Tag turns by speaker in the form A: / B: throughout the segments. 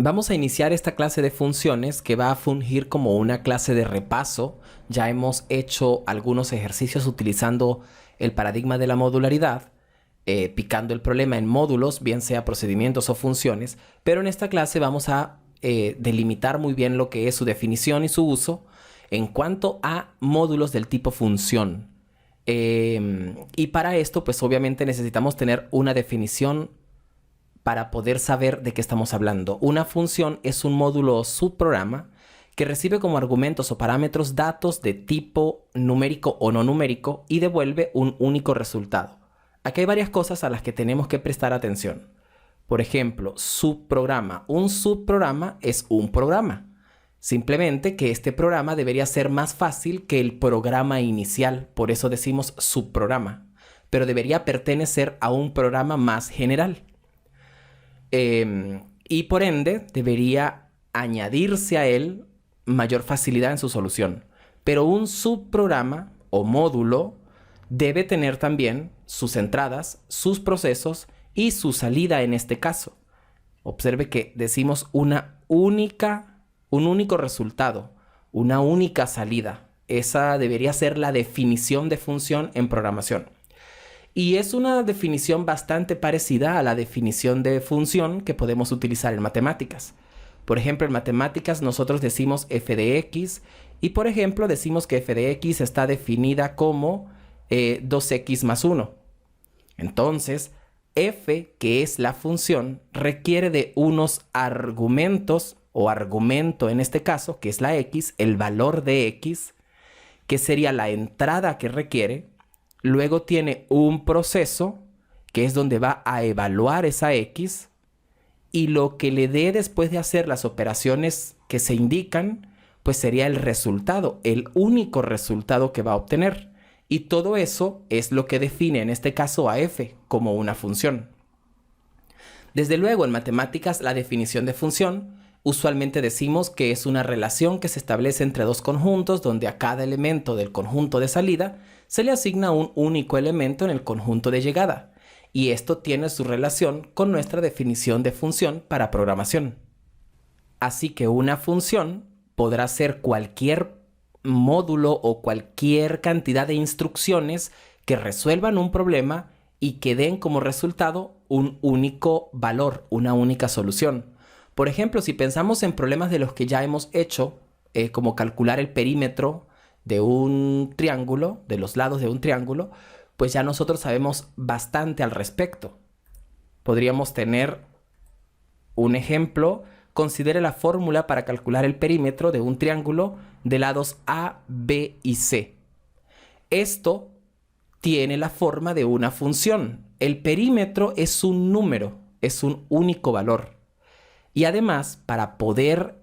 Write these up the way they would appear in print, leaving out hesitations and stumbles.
A: Vamos a iniciar esta clase de funciones que va a fungir como una clase de repaso. Ya hemos hecho algunos ejercicios utilizando el paradigma de la modularidad, picando el problema en módulos, bien sea procedimientos o funciones, pero en esta clase vamos a delimitar muy bien lo que es su definición y su uso en cuanto a módulos del tipo función. Y para esto, pues obviamente necesitamos tener una definición para poder saber de qué estamos hablando. Una función es un módulo o subprograma que recibe como argumentos o parámetros datos de tipo numérico o no numérico y devuelve un único resultado. Aquí hay varias cosas a las que tenemos que prestar atención. Por ejemplo, subprograma. Un subprograma es un programa. Simplemente que este programa debería ser más fácil que el programa inicial, por eso decimos subprograma, pero debería pertenecer a un programa más general. Y por ende debería añadirse a él mayor facilidad en su solución. Pero un subprograma o módulo debe tener también sus entradas, sus procesos y su salida en este caso. Observe que decimos un único resultado, una única salida. Esa debería ser la definición de función en programación. Y es una definición bastante parecida a la definición de función que podemos utilizar en matemáticas. Por ejemplo, en matemáticas nosotros decimos f de x y, por ejemplo, decimos que f de x está definida como 2x más 1. Entonces, f, que es la función, requiere de unos argumentos, o argumento en este caso, que es la x, el valor de x, que sería la entrada que requiere. Luego tiene un proceso, que es donde va a evaluar esa x, y lo que le dé después de hacer las operaciones que se indican, pues sería el resultado, el único resultado que va a obtener. Y todo eso es lo que define en este caso a f como una función. Desde luego, en matemáticas, la definición de función usualmente decimos que es una relación que se establece entre dos conjuntos donde a cada elemento del conjunto de salida se le asigna un único elemento en el conjunto de llegada. Y esto tiene su relación con nuestra definición de función para programación. Así que una función podrá ser cualquier módulo o cualquier cantidad de instrucciones que resuelvan un problema y que den como resultado un único valor, una única solución. Por ejemplo, si pensamos en problemas de los que ya hemos hecho, como calcular el perímetro de un triángulo, de los lados de un triángulo, pues ya nosotros sabemos bastante al respecto. Podríamos tener un ejemplo. Considere la fórmula para calcular el perímetro de un triángulo de lados A, B y C. Esto tiene la forma de una función. El perímetro es un número, es un único valor. Y además, para poder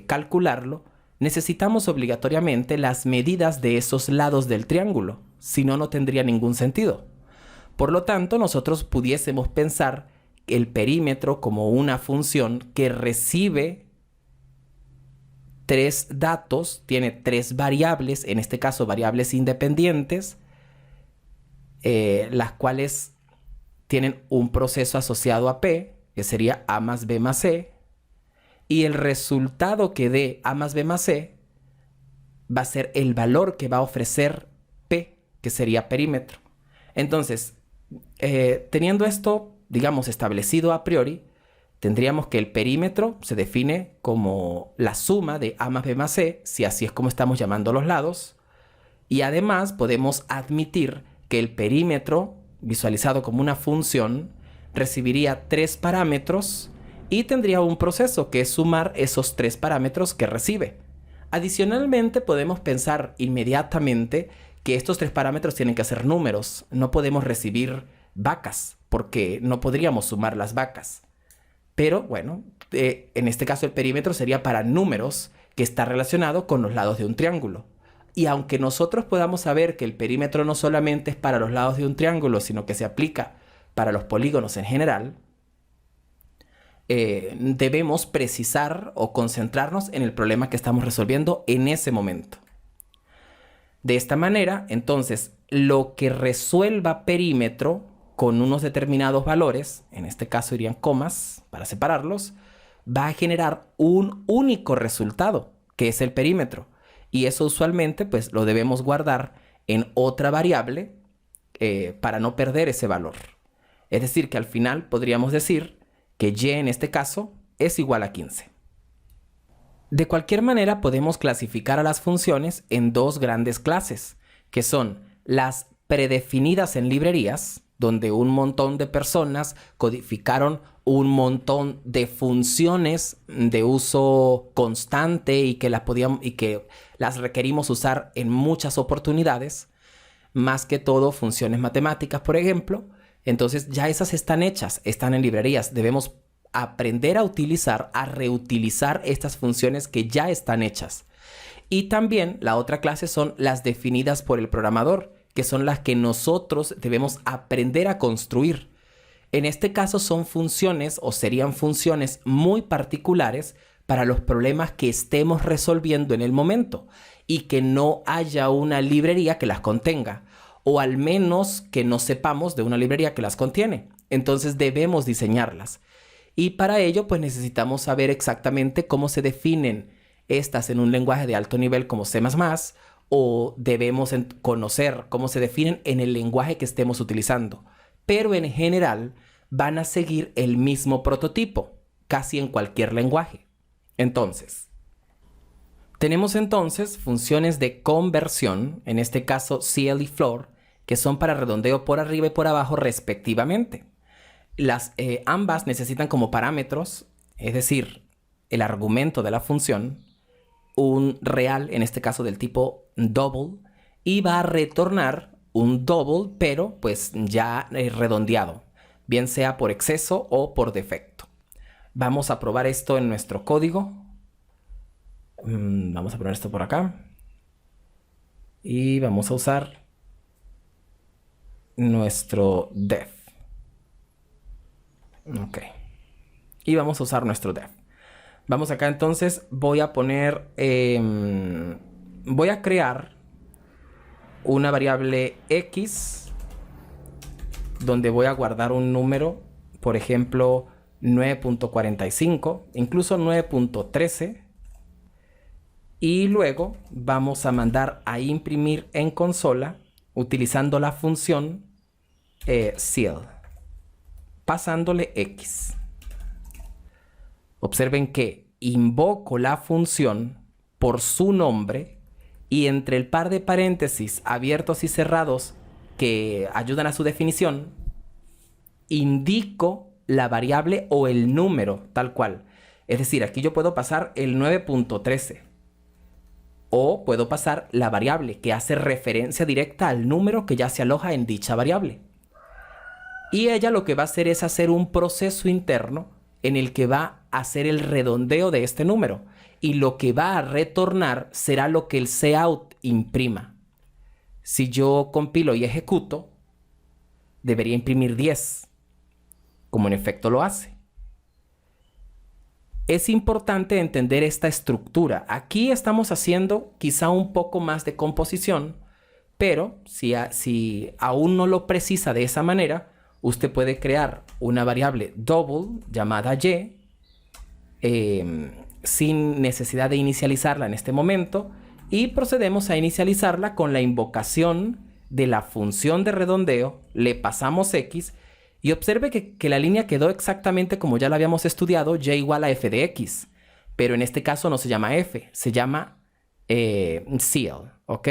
A: calcularlo, necesitamos obligatoriamente las medidas de esos lados del triángulo. Si no, no tendría ningún sentido. Por lo tanto, nosotros pudiésemos pensar el perímetro como una función que recibe tres datos, tiene tres variables, en este caso variables independientes, las cuales tienen un proceso asociado a P, que sería A más B más C, y el resultado que dé A más B más C va a ser el valor que va a ofrecer P, que sería perímetro. Entonces, teniendo esto, digamos, establecido a priori, tendríamos que el perímetro se define como la suma de A más B más C, si así es como estamos llamando los lados, y además podemos admitir que el perímetro, visualizado como una función, recibiría tres parámetros y tendría un proceso que es sumar esos tres parámetros que recibe. Adicionalmente, podemos pensar inmediatamente que estos tres parámetros tienen que ser números. No podemos recibir vacas porque no podríamos sumar las vacas. Pero bueno, en este caso el perímetro sería para números que está relacionado con los lados de un triángulo. Y aunque nosotros podamos saber que el perímetro no solamente es para los lados de un triángulo, sino que se aplica para los polígonos en general, debemos precisar o concentrarnos en el problema que estamos resolviendo en ese momento. De esta manera, entonces, lo que resuelva perímetro con unos determinados valores, en este caso irían comas para separarlos, va a generar un único resultado, que es el perímetro. Y eso usualmente pues lo debemos guardar en otra variable para no perder ese valor. Es decir, que al final podríamos decir que y en este caso es igual a 15. De cualquier manera podemos clasificar a las funciones en dos grandes clases, que son las predefinidas en librerías, donde un montón de personas codificaron un montón de funciones de uso constante y que las requerimos usar en muchas oportunidades, más que todo funciones matemáticas, por ejemplo. Entonces ya esas están hechas, están en librerías. Debemos aprender a utilizar, a reutilizar estas funciones que ya están hechas. Y también la otra clase son las definidas por el programador, que son las que nosotros debemos aprender a construir. En este caso son funciones o serían funciones muy particulares para los problemas que estemos resolviendo en el momento y que no haya una librería que las contenga, o al menos que no sepamos de una librería que las contiene. Entonces debemos diseñarlas. Y para ello pues necesitamos saber exactamente cómo se definen estas en un lenguaje de alto nivel como C++, o debemos conocer cómo se definen en el lenguaje que estemos utilizando. Pero en general van a seguir el mismo prototipo, casi en cualquier lenguaje. Entonces, tenemos entonces funciones de conversión, en este caso CL y floor, que son para redondeo por arriba y por abajo respectivamente. Ambas necesitan como parámetros, es decir, el argumento de la función, un real, en este caso del tipo double, y va a retornar un double, pero pues ya redondeado, bien sea por exceso o por defecto. Vamos a probar esto en nuestro código. Vamos a poner esto por acá. Y vamos a usar nuestro def. Ok. Y vamos a usar nuestro def. Vamos acá entonces, voy a poner, voy a crear una variable x donde voy a guardar un número, por ejemplo 9.45, incluso 9.13, y luego vamos a mandar a imprimir en consola utilizando la función ceil, pasándole x. Observen que invoco la función por su nombre y entre el par de paréntesis abiertos y cerrados que ayudan a su definición, indico la variable o el número tal cual. Es decir, aquí yo puedo pasar el 9.13 o puedo pasar la variable que hace referencia directa al número que ya se aloja en dicha variable. Y ella lo que va a hacer es hacer un proceso interno en el que va a hacer el redondeo de este número. Y lo que va a retornar será lo que el cout imprima. Si yo compilo y ejecuto, debería imprimir 10, como en efecto lo hace. Es importante entender esta estructura. Aquí estamos haciendo quizá un poco más de composición, pero si aún no lo precisa de esa manera, usted puede crear una variable double llamada y sin necesidad de inicializarla en este momento, y procedemos a inicializarla con la invocación de la función de redondeo, le pasamos x y observe que la línea quedó exactamente como ya la habíamos estudiado, y igual a f de x, pero en este caso no se llama f, se llama ceil, ¿ok?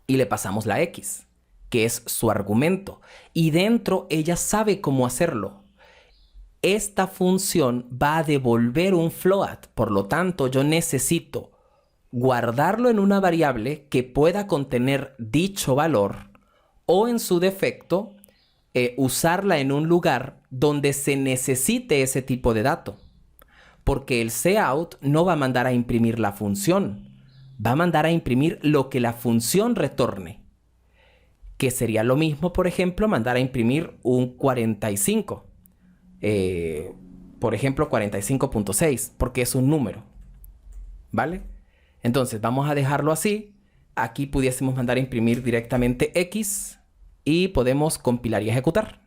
A: Y le pasamos la x, que es su argumento, y dentro ella sabe cómo hacerlo. Esta función va a devolver un float, por lo tanto yo necesito guardarlo en una variable que pueda contener dicho valor, o en su defecto usarla en un lugar donde se necesite ese tipo de dato, porque el cout no va a mandar a imprimir la función, va a mandar a imprimir lo que la función retorne, que sería lo mismo, por ejemplo, mandar a imprimir un 45, por ejemplo 45.6, porque es un número, ¿vale? Entonces vamos a dejarlo así. Aquí pudiésemos mandar a imprimir directamente x y podemos compilar y ejecutar.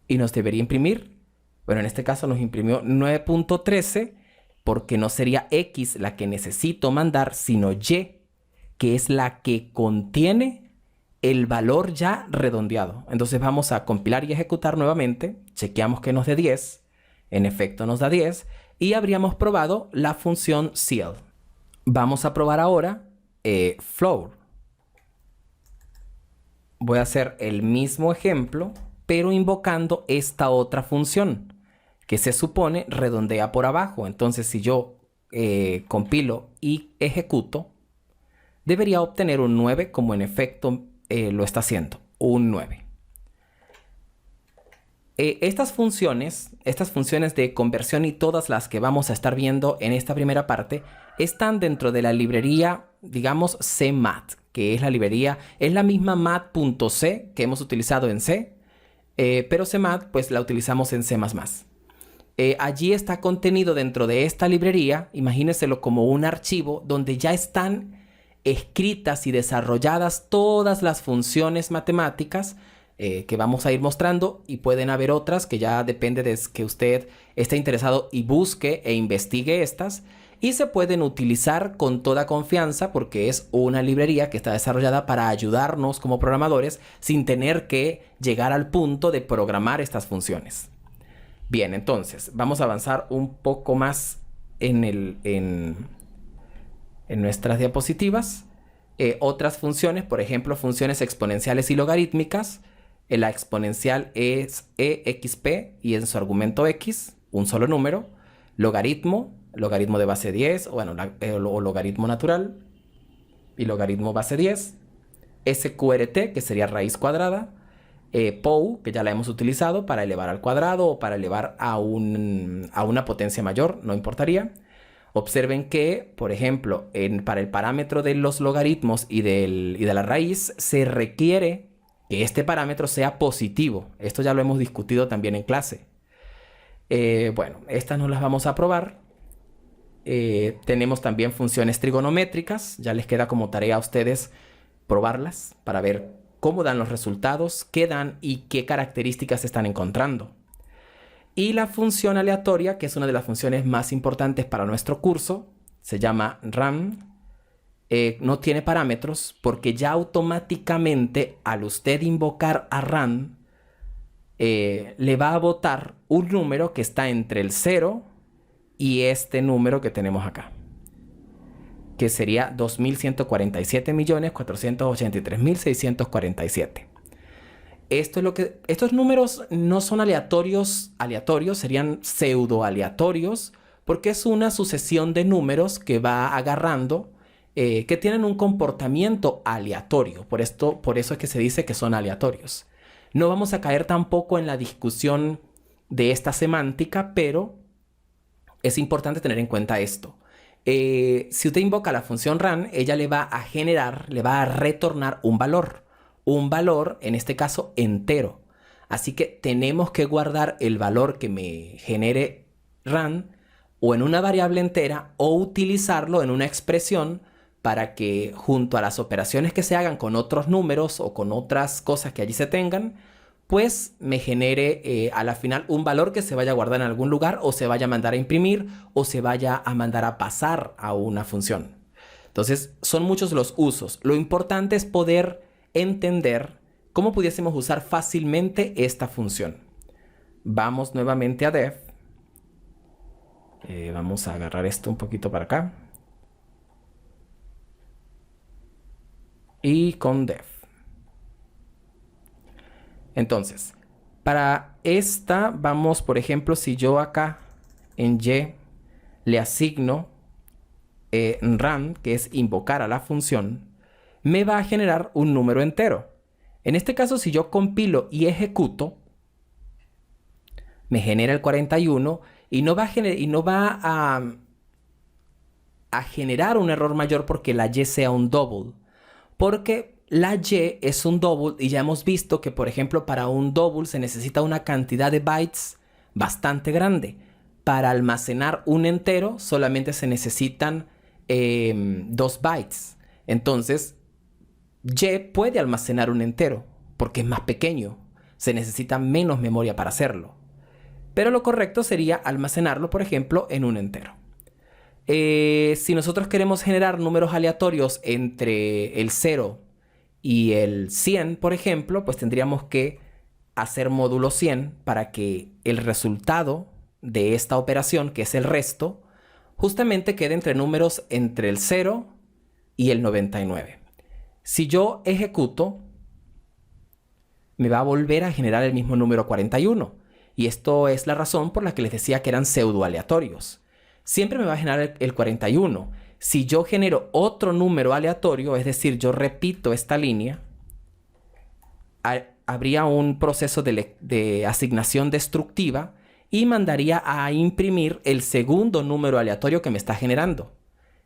A: Y nos debería imprimir Bueno, en este caso nos imprimió 9.13 porque no sería X la que necesito mandar, sino Y, que es la que contiene el valor ya redondeado. Entonces vamos a compilar y ejecutar nuevamente. Chequeamos que nos dé 10. En efecto nos da 10. Y habríamos probado la función ceil. Vamos a probar ahora floor. Voy a hacer el mismo ejemplo, pero invocando esta otra función, que se supone redondea por abajo. Entonces, si yo compilo y ejecuto, debería obtener un 9, como en efecto lo está haciendo, un 9. Estas funciones de conversión y todas las que vamos a estar viendo en esta primera parte están dentro de la librería, digamos, CMath, que es la librería, es la misma math.c que hemos utilizado en C, pero CMath pues la utilizamos en C++. Allí está contenido dentro de esta librería, imagínenselo como un archivo donde ya están escritas y desarrolladas todas las funciones matemáticas que vamos a ir mostrando, y pueden haber otras que ya depende de que usted esté interesado y busque e investigue estas, y se pueden utilizar con toda confianza porque es una librería que está desarrollada para ayudarnos como programadores sin tener que llegar al punto de programar estas funciones. Bien, entonces vamos a avanzar un poco más en nuestras diapositivas. Otras funciones, por ejemplo, funciones exponenciales y logarítmicas. La exponencial es exp y en su argumento x, un solo número. Logaritmo de base 10, o logaritmo natural y logaritmo base 10. SQRT, que sería raíz cuadrada. POU, que ya la hemos utilizado para elevar al cuadrado o para elevar a una potencia mayor, no importaría. Observen que, por ejemplo, para el parámetro de los logaritmos y de la raíz, se requiere que este parámetro sea positivo. Esto ya lo hemos discutido también en clase. Bueno, estas no las vamos a probar. Tenemos también funciones trigonométricas. Ya les queda como tarea a ustedes probarlas para ver cómo dan los resultados, qué dan y qué características están encontrando. Y la función aleatoria, que es una de las funciones más importantes para nuestro curso, se llama rand. No tiene parámetros porque ya automáticamente al usted invocar a rand, le va a botar un número que está entre el 0 y este número que tenemos acá, que sería 2.147.483.647. Estos números no son aleatorios, serían pseudo aleatorios, porque es una sucesión de números que va agarrando, que tienen un comportamiento aleatorio. Por eso es que se dice que son aleatorios. No vamos a caer tampoco en la discusión de esta semántica, pero es importante tener en cuenta esto. Si usted invoca la función rand, ella le va a retornar un valor. Un valor, en este caso, entero. Así que tenemos que guardar el valor que me genere rand o en una variable entera o utilizarlo en una expresión para que junto a las operaciones que se hagan con otros números o con otras cosas que allí se tengan, pues me genere a la final un valor que se vaya a guardar en algún lugar o se vaya a mandar a imprimir o se vaya a mandar a pasar a una función. Entonces, son muchos los usos. Lo importante es poder entender cómo pudiésemos usar fácilmente esta función. Vamos nuevamente a def. Vamos a agarrar esto un poquito para acá. Y con def. Entonces, para esta vamos, por ejemplo, si yo acá en y le asigno rand, que es invocar a la función, me va a generar un número entero. En este caso, si yo compilo y ejecuto, me genera el 41 y no va a generar un error mayor porque la y sea un double. Porque la y es un double y ya hemos visto que, por ejemplo, para un double se necesita una cantidad de bytes bastante grande. Para almacenar un entero solamente se necesitan 2 bytes. Entonces, y puede almacenar un entero porque es más pequeño. Se necesita menos memoria para hacerlo. Pero lo correcto sería almacenarlo, por ejemplo, en un entero. Si nosotros queremos generar números aleatorios entre el 0 y el 100, por ejemplo, pues tendríamos que hacer módulo 100 para que el resultado de esta operación, que es el resto, justamente quede entre números entre el 0 y el 99. Si yo ejecuto, me va a volver a generar el mismo número 41. Y esto es la razón por la que les decía que eran pseudo aleatorios. Siempre me va a generar el 41. Si yo genero otro número aleatorio, es decir, yo repito esta línea, habría un proceso de asignación destructiva y mandaría a imprimir el segundo número aleatorio que me está generando.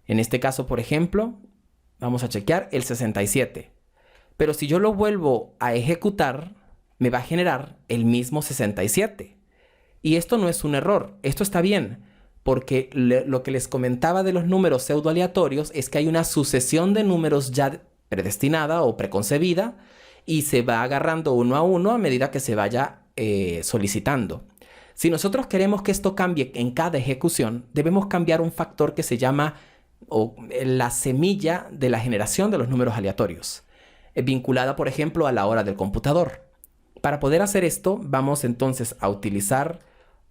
A: En este caso, por ejemplo, vamos a chequear el 67. Pero si yo lo vuelvo a ejecutar, me va a generar el mismo 67. Y esto no es un error, esto está bien, porque lo que les comentaba de los números pseudoaleatorios es que hay una sucesión de números ya predestinada o preconcebida y se va agarrando uno a uno a medida que se vaya solicitando. Si nosotros queremos que esto cambie en cada ejecución, debemos cambiar un factor que se llama la semilla de la generación de los números aleatorios, vinculada, por ejemplo, a la hora del computador. Para poder hacer esto, vamos entonces a utilizar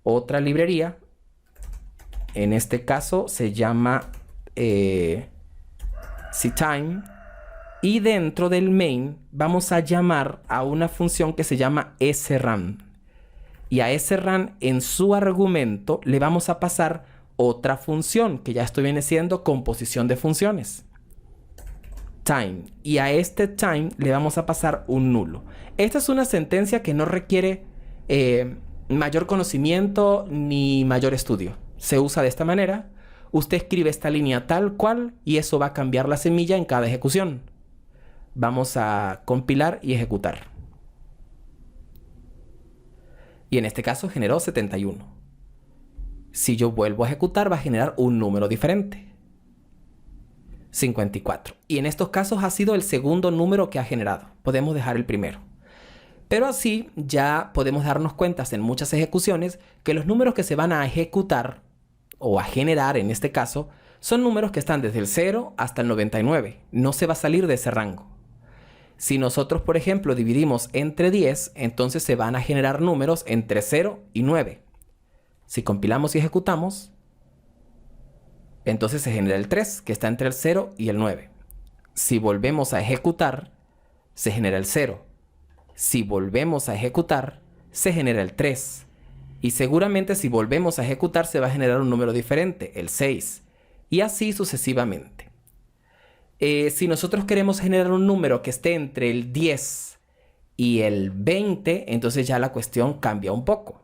A: otra librería. En este caso se llama ctime. Y dentro del main vamos a llamar a una función que se llama srun. Y a srun en su argumento le vamos a pasar otra función que ya esto viene siendo composición de funciones. Time. Y a este time le vamos a pasar un nulo. Esta es una sentencia que no requiere mayor conocimiento ni mayor estudio. Se usa de esta manera. Usted escribe esta línea tal cual y eso va a cambiar la semilla en cada ejecución. Vamos a compilar y ejecutar. Y en este caso generó 71. Si yo vuelvo a ejecutar va a generar un número diferente. 54. Y en estos casos ha sido el segundo número que ha generado. Podemos dejar el primero. Pero así ya podemos darnos cuenta en muchas ejecuciones que los números que se van a ejecutar o a generar en este caso son números que están desde el 0 hasta el 99. No se va a salir de ese rango. Si nosotros, por ejemplo, dividimos entre 10, entonces se van a generar números entre 0 y 9. Si compilamos y ejecutamos, entonces se genera el 3, que está entre el 0 y el 9. Si volvemos a ejecutar, se genera el 0. Si volvemos a ejecutar, se genera el 3. Y seguramente si volvemos a ejecutar, se va a generar un número diferente, el 6. Y así sucesivamente. Si nosotros queremos generar un número que esté entre el 10 y el 20, entonces ya la cuestión cambia un poco.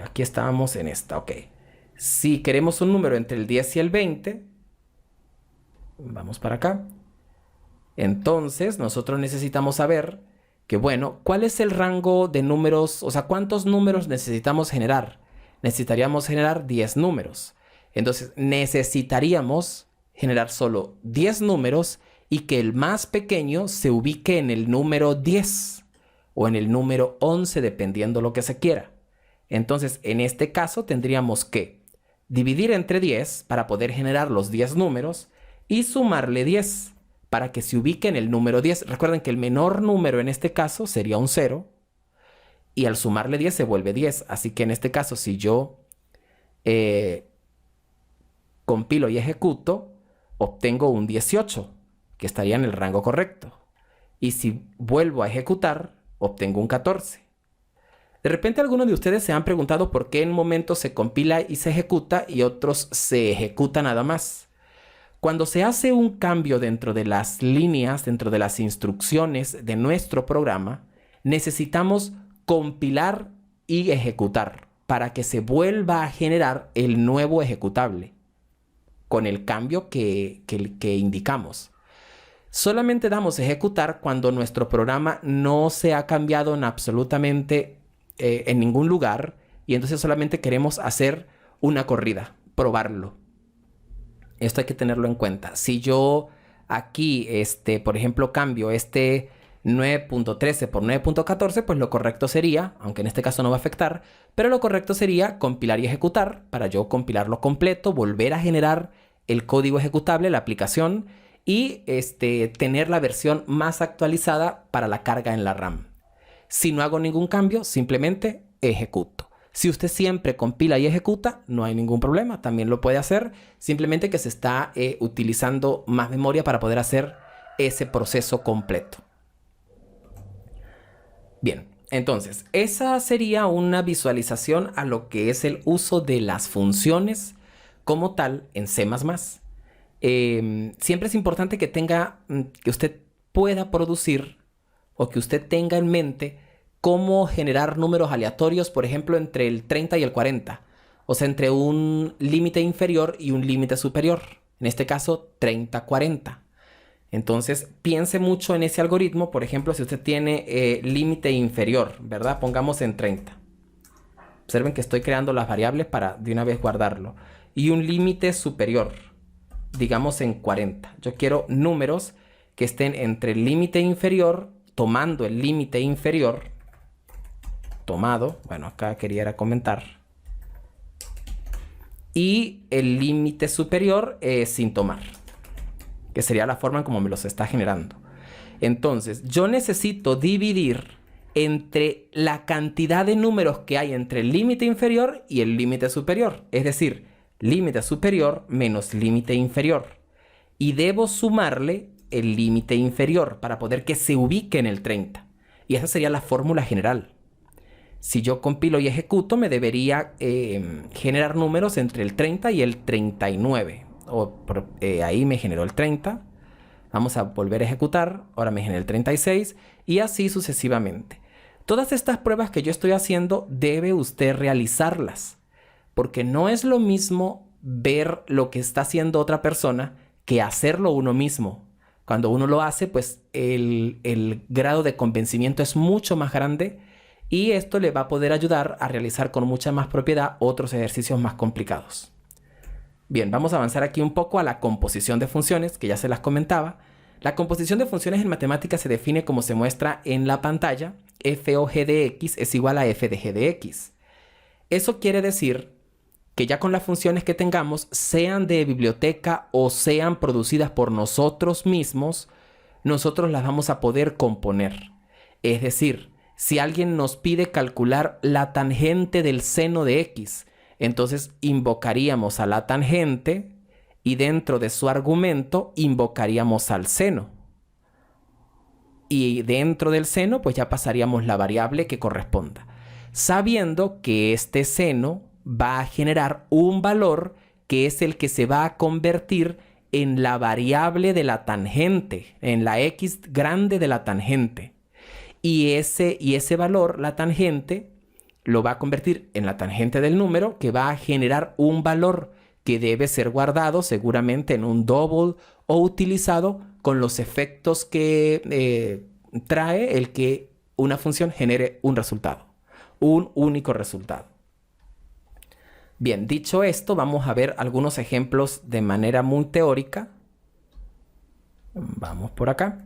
A: Aquí estábamos en esta, ok. Si queremos un número entre el 10 y el 20, vamos para acá. Entonces nosotros necesitamos saber que, bueno, ¿cuál es el rango de números? O sea, ¿cuántos números necesitamos generar? Necesitaríamos generar 10 números. Entonces necesitaríamos generar solo 10 números y que el más pequeño se ubique en el número 10 o en el número 11, dependiendo lo que se quiera. Entonces, en este caso tendríamos que dividir entre 10 para poder generar los 10 números y sumarle 10 para que se ubique en el número 10. Recuerden que el menor número en este caso sería un 0 y al sumarle 10 se vuelve 10. Así que en este caso, si yo compilo y ejecuto, obtengo un 18, que estaría en el rango correcto. Y si vuelvo a ejecutar, obtengo un 14. De repente algunos de ustedes se han preguntado por qué en momentos se compila y se ejecuta y otros se ejecuta nada más. Cuando se hace un cambio dentro de las líneas, dentro de las instrucciones de nuestro programa, necesitamos compilar y ejecutar para que se vuelva a generar el nuevo ejecutable con el cambio que indicamos. Solamente damos ejecutar cuando nuestro programa no se ha cambiado en absolutamente en ningún lugar y entonces solamente queremos hacer una corrida, probarlo. Esto hay que tenerlo en cuenta. Si yo aquí, por ejemplo, cambio este 9.13 por 9.14, pues lo correcto sería, aunque en este caso no va a afectar, pero lo correcto sería compilar y ejecutar para yo compilarlo completo, volver a generar el código ejecutable, la aplicación, y tener la versión más actualizada para la carga en la RAM. Si no hago ningún cambio, simplemente ejecuto. Si usted siempre compila y ejecuta, no hay ningún problema, también lo puede hacer, simplemente que se está utilizando más memoria para poder hacer ese proceso completo. Bien, entonces, esa sería una visualización a lo que es el uso de las funciones como tal en C++. Siempre es importante que que usted pueda producir o que usted tenga en mente cómo generar números aleatorios, por ejemplo, entre el 30 y el 40. O sea, entre un límite inferior y un límite superior. En este caso, 30-40. Entonces, piense mucho en ese algoritmo. Por ejemplo, si usted tiene límite inferior, ¿verdad? Pongamos en 30. Observen que estoy creando las variables para de una vez guardarlo. Y un límite superior, digamos en 40. Yo quiero números que estén entre el límite inferior, tomando el límite inferior, bueno, acá quería comentar, y el límite superior sin tomar, que sería la forma en como me los está generando. Entonces, yo necesito dividir entre la cantidad de números que hay entre el límite inferior y el límite superior. Es decir, límite superior menos límite inferior. Y debo sumarle el límite inferior para poder que se ubique en el 30. Y esa sería la fórmula general. Si yo compilo y ejecuto, me debería generar números entre el 30 y el 39. Ahí me generó el 30. Vamos a volver a ejecutar. Ahora me genera el 36 y así sucesivamente. Todas estas pruebas que yo estoy haciendo, debe usted realizarlas. Porque no es lo mismo ver lo que está haciendo otra persona que hacerlo uno mismo. Cuando uno lo hace, pues el grado de convencimiento es mucho más grande y esto le va a poder ayudar a realizar con mucha más propiedad otros ejercicios más complicados. Bien, vamos a avanzar aquí un poco a la composición de funciones, que ya se las comentaba. La composición de funciones en matemáticas se define como se muestra en la pantalla. F o g de x es igual a f de g de x. Eso quiere decir que ya con las funciones que tengamos, sean de biblioteca o sean producidas por nosotros mismos, nosotros las vamos a poder componer. Es decir, si alguien nos pide calcular la tangente del seno de x, entonces invocaríamos a la tangente y dentro de su argumento invocaríamos al seno. Y dentro del seno, pues ya pasaríamos la variable que corresponda, sabiendo que este seno va a generar un valor que es el que se va a convertir en la variable de la tangente, en la x grande de la tangente. Y ese valor, la tangente, lo va a convertir en la tangente del número, que va a generar un valor que debe ser guardado seguramente en un double o utilizado con los efectos que trae el que una función genere un resultado, un único resultado. Bien, dicho esto, vamos a ver algunos ejemplos de manera muy teórica. Vamos por acá.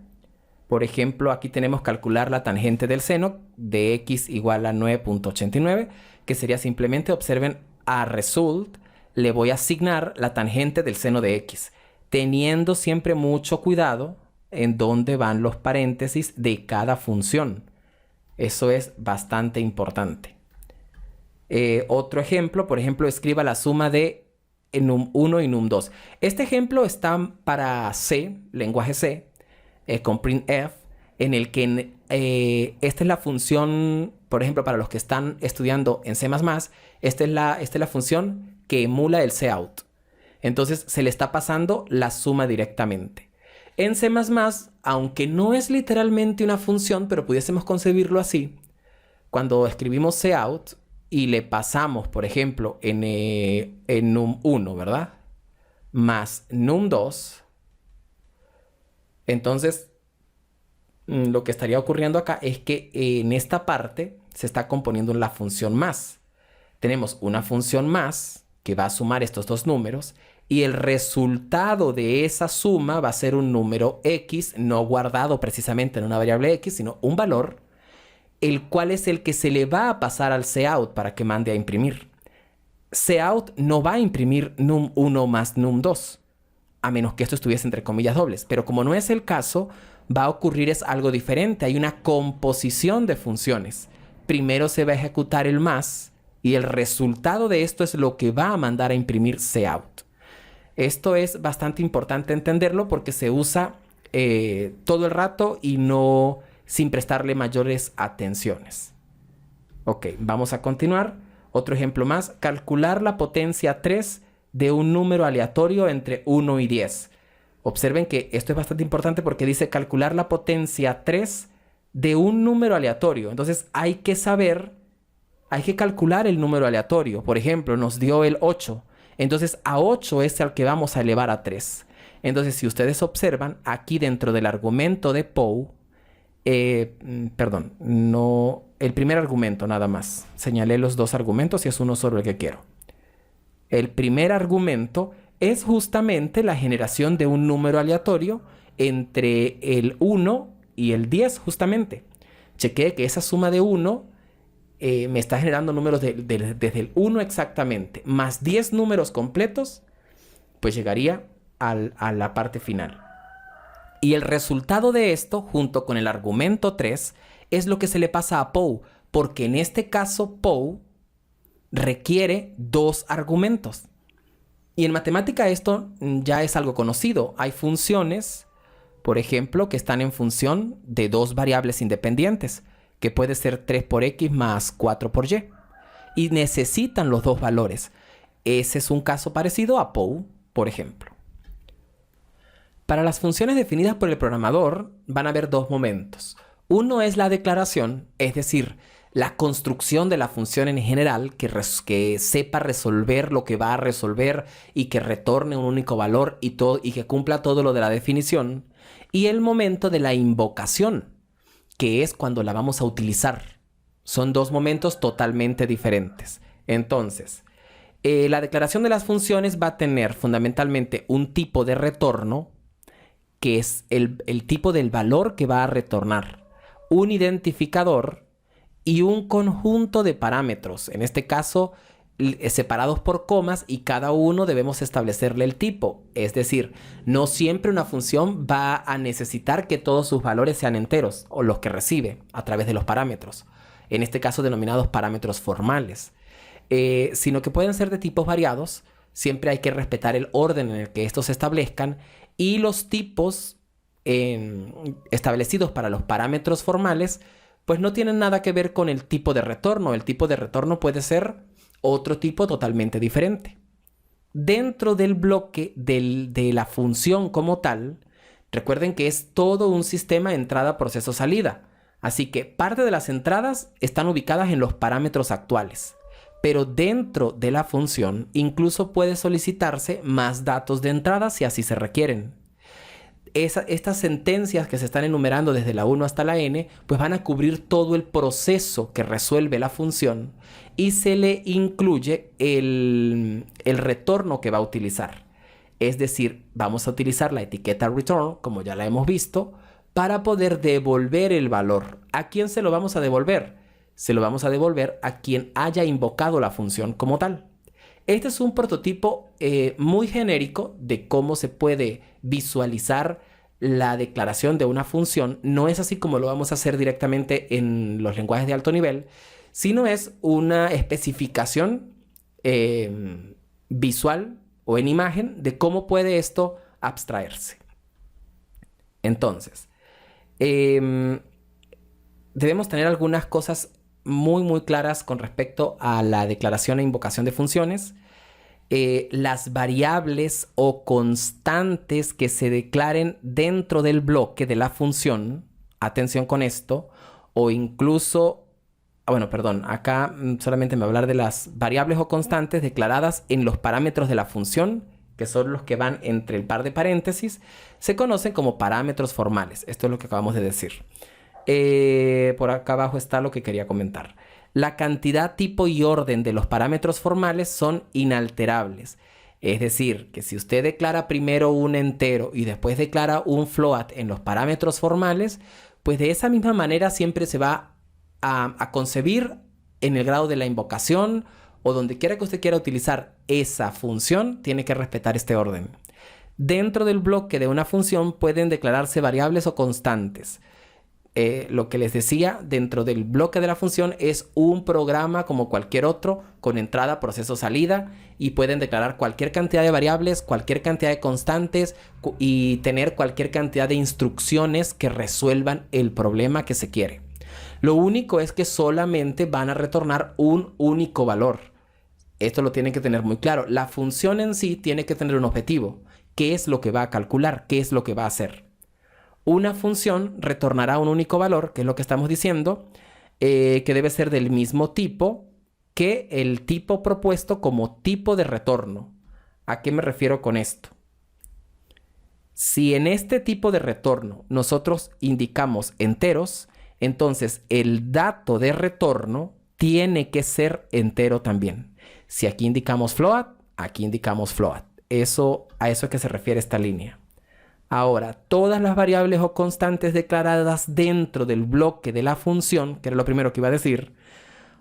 A: Por ejemplo, aquí tenemos calcular la tangente del seno de x igual a 9.89, que sería simplemente, observen, a result le voy a asignar la tangente del seno de x, teniendo siempre mucho cuidado en dónde van los paréntesis de cada función. Eso es bastante importante. Otro ejemplo, por ejemplo, escriba la suma de num1 y num2. Este ejemplo está para C, lenguaje C, con printf, en el que esta es la función, por ejemplo, para los que están estudiando en C++, esta es la función que emula el cout. Entonces se le está pasando la suma directamente. En C++, aunque no es literalmente una función, pero pudiésemos concebirlo así, cuando escribimos cout y le pasamos, por ejemplo, en num1, ¿verdad? Más num2, entonces lo que estaría ocurriendo acá es que en esta parte se está componiendo la función más. Tenemos una función más que va a sumar estos dos números Y el resultado de esa suma va a ser un número X, no guardado precisamente en una variable X, sino un valor, el cual es el que se le va a pasar al cout para que mande a imprimir. Cout no va a imprimir num1 más num2, a menos que esto estuviese entre comillas dobles. Pero como no es el caso, va a ocurrir es algo diferente. Hay una composición de funciones. Primero se va a ejecutar el más y el resultado de esto es lo que va a mandar a imprimir cout. Esto es bastante importante entenderlo porque se usa todo el rato y no sin prestarle mayores atenciones. Ok, vamos a continuar. Otro ejemplo más. Calcular la potencia 3 de un número aleatorio entre 1 y 10. Observen que esto es bastante importante porque dice calcular la potencia 3 de un número aleatorio. Entonces hay que calcular el número aleatorio. Por ejemplo, nos dio el 8. Entonces a 8 es al que vamos a elevar a 3. Entonces si ustedes observan, aquí dentro del argumento de Poe, el primer argumento nada más. Señalé los dos argumentos y es uno solo el que quiero. El primer argumento es justamente la generación de un número aleatorio entre el 1 y el 10 justamente. Chequeé que esa suma de 1 me está generando números desde el 1 exactamente, más 10 números completos, pues llegaría a la parte final. Y el resultado de esto, junto con el argumento 3, es lo que se le pasa a Poe, porque en este caso Poe requiere dos argumentos. Y en matemática esto ya es algo conocido. Hay funciones, por ejemplo, que están en función de dos variables independientes, que puede ser 3 por X más 4 por Y. Y necesitan los dos valores. Ese es un caso parecido a Poe, por ejemplo. Para las funciones definidas por el programador van a haber dos momentos. Uno es la declaración, es decir, la construcción de la función en general que sepa resolver lo que va a resolver y que retorne un único valor y que cumpla todo lo de la definición. Y el momento de la invocación, que es cuando la vamos a utilizar. Son dos momentos totalmente diferentes. Entonces, la declaración de las funciones va a tener fundamentalmente un tipo de retorno, que es el tipo del valor que va a retornar, un identificador y un conjunto de parámetros, en este caso separados por comas, y cada uno debemos establecerle el tipo. Es decir, no siempre una función va a necesitar que todos sus valores sean enteros o los que recibe a través de los parámetros, en este caso denominados parámetros formales, sino que pueden ser de tipos variados. Siempre hay que respetar el orden en el que estos se establezcan, y los tipos establecidos para los parámetros formales pues no tienen nada que ver con el tipo de retorno. El tipo de retorno puede ser otro tipo totalmente diferente. Dentro del bloque de la función como tal, recuerden que es todo un sistema entrada, proceso, salida. Así que parte de las entradas están ubicadas en los parámetros actuales. Pero dentro de la función incluso puede solicitarse más datos de entrada si así se requieren. Estas sentencias que se están enumerando desde la 1 hasta la n, pues van a cubrir todo el proceso que resuelve la función y se le incluye el retorno que va a utilizar. Es decir, vamos a utilizar la etiqueta return, como ya la hemos visto, para poder devolver el valor. ¿A quién se lo vamos a devolver? Se lo vamos a devolver a quien haya invocado la función como tal. Este es un prototipo muy genérico de cómo se puede visualizar la declaración de una función. No es así como lo vamos a hacer directamente en los lenguajes de alto nivel, sino es una especificación visual o en imagen de cómo puede esto abstraerse. Entonces, debemos tener algunas cosas muy claras con respecto a la declaración e invocación de funciones. Las variables o constantes que se declaren dentro del bloque de la función, atención con esto, o incluso, acá solamente me voy a hablar de las variables o constantes declaradas en los parámetros de la función, que son los que van entre el par de paréntesis, se conocen como parámetros formales. Esto es lo que acabamos de decir. Por acá abajo está lo que quería comentar. La cantidad, tipo y orden de los parámetros formales son inalterables. Es decir, que si usted declara primero un entero y después declara un float en los parámetros formales, pues de esa misma manera siempre se va a concebir en el grado de la invocación o donde quiera que usted quiera utilizar esa función, tiene que respetar este orden. Dentro del bloque de una función pueden declararse variables o constantes. Lo que les decía, dentro del bloque de la función es un programa como cualquier otro, con entrada, proceso, salida, y pueden declarar cualquier cantidad de variables, cualquier cantidad de constantes y tener cualquier cantidad de instrucciones que resuelvan el problema que se quiere. Lo único es que solamente van a retornar un único valor. Esto lo tienen que tener muy claro. La función en sí tiene que tener un objetivo. ¿Qué es lo que va a calcular? ¿Qué es lo que va a hacer? Una función retornará un único valor, que es lo que estamos diciendo, que debe ser del mismo tipo que el tipo propuesto como tipo de retorno. ¿A qué me refiero con esto? Si en este tipo de retorno nosotros indicamos enteros, entonces el dato de retorno tiene que ser entero también. Si aquí indicamos float, aquí indicamos float. A eso es que se refiere esta línea. Ahora, todas las variables o constantes declaradas dentro del bloque de la función, que era lo primero que iba a decir,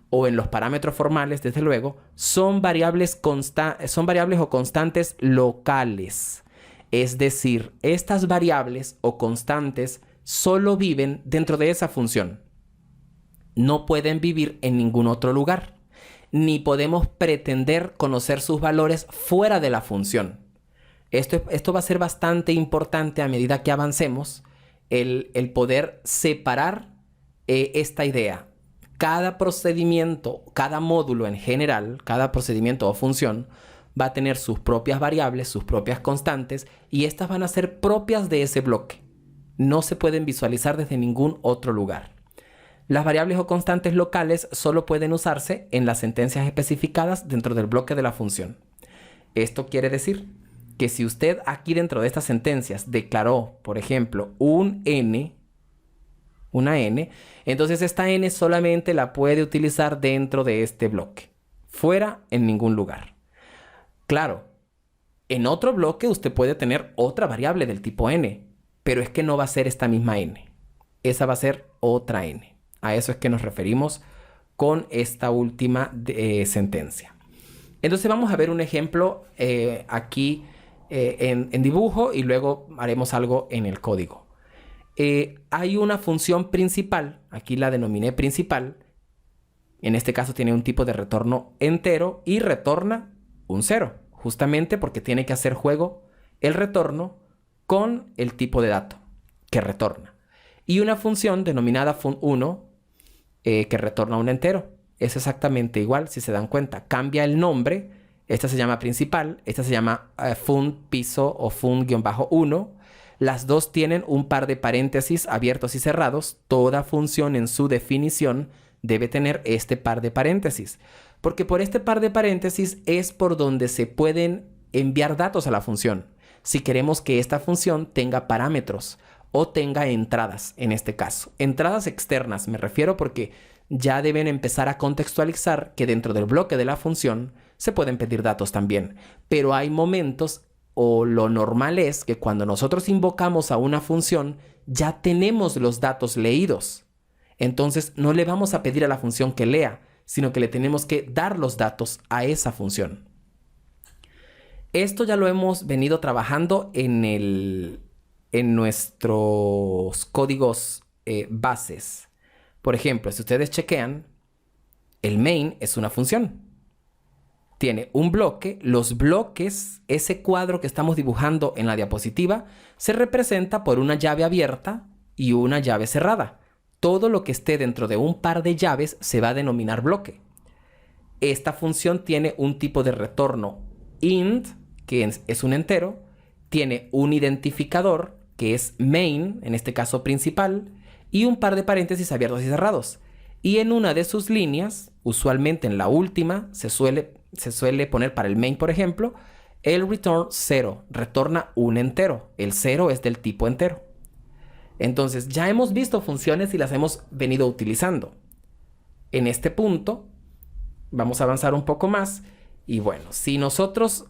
A: o en los parámetros formales, desde luego, son variables o constantes locales. Es decir, estas variables o constantes solo viven dentro de esa función. No pueden vivir en ningún otro lugar, ni podemos pretender conocer sus valores fuera de la función. Esto va a ser bastante importante a medida que avancemos, el poder separar esta idea. Cada procedimiento, cada módulo en general, cada procedimiento o función va a tener sus propias variables, sus propias constantes, y estas van a ser propias de ese bloque. No se pueden visualizar desde ningún otro lugar. Las variables o constantes locales solo pueden usarse en las sentencias especificadas dentro del bloque de la función. Esto quiere decir que si usted aquí dentro de estas sentencias declaró, por ejemplo, una n, entonces esta n solamente la puede utilizar dentro de este bloque, fuera en ningún lugar. Claro, en otro bloque usted puede tener otra variable del tipo n, pero es que no va a ser esta misma n. Esa va a ser otra n. A eso es que nos referimos con esta última sentencia. Entonces vamos a ver un ejemplo aquí en dibujo y luego haremos algo en el código. Hay una función principal, aquí la denominé principal. En este caso tiene un tipo de retorno entero y retorna un 0, justamente porque tiene que hacer juego el retorno con el tipo de dato que retorna. Y una función denominada fun1 que retorna un entero. Es exactamente igual, si se dan cuenta. Cambia el nombre. Esta se llama principal. Esta se llama fun piso o fun-1. Las dos tienen un par de paréntesis abiertos y cerrados. Toda función en su definición debe tener este par de paréntesis. Porque por este par de paréntesis es por donde se pueden enviar datos a la función. Si queremos que esta función tenga parámetros o tenga entradas, en este caso. Entradas externas, me refiero porque ya deben empezar a contextualizar que dentro del bloque de la función se pueden pedir datos también. Pero hay momentos, o lo normal es que cuando nosotros invocamos a una función, ya tenemos los datos leídos. Entonces no le vamos a pedir a la función que lea, sino que le tenemos que dar los datos a esa función. Esto ya lo hemos venido trabajando en nuestros códigos bases. Por ejemplo, si ustedes chequean, el main es una función. Tiene un bloque. Los bloques, ese cuadro que estamos dibujando en la diapositiva, se representa por una llave abierta y una llave cerrada. Todo lo que esté dentro de un par de llaves se va a denominar bloque. Esta función tiene un tipo de retorno int, que es un entero. Tiene un identificador, que es main, en este caso principal, y un par de paréntesis abiertos y cerrados. Y en una de sus líneas, usualmente en la última, se suele poner para el main, por ejemplo, el return 0, retorna un entero. El 0 es del tipo entero. Entonces, ya hemos visto funciones y las hemos venido utilizando. En este punto, vamos a avanzar un poco más Y bueno, si nosotros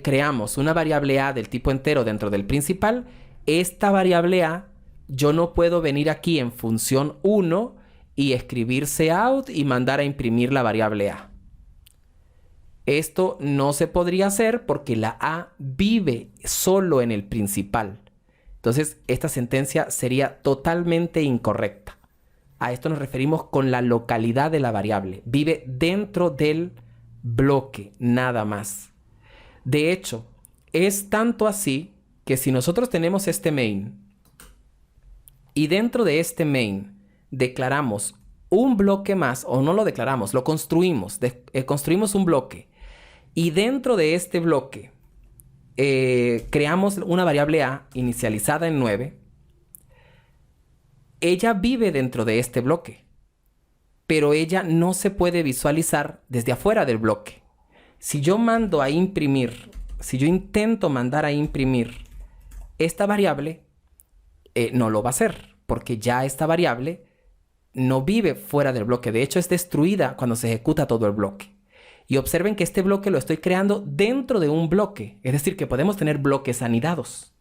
A: creamos una variable A del tipo entero dentro del principal, esta variable A, yo no puedo venir aquí en función 1 y escribir cout y mandar a imprimir la variable A. Esto no se podría hacer porque la A vive solo en el principal. Entonces, esta sentencia sería totalmente incorrecta. A esto nos referimos con la localidad de la variable. Vive dentro del bloque, nada más. De hecho, es tanto así que si nosotros tenemos este main y dentro de este main declaramos un bloque más, o no lo declaramos, lo construimos, construimos un bloque y dentro de este bloque creamos una variable A inicializada en 9, ella vive dentro de este bloque, pero ella no se puede visualizar desde afuera del bloque. Si yo mando a imprimir, si yo intento mandar a imprimir esta variable, no lo va a hacer, porque ya esta variable no vive fuera del bloque. De hecho, es destruida cuando se ejecuta todo el bloque. Y observen que este bloque lo estoy creando dentro de un bloque. Es decir, que podemos tener bloques anidados.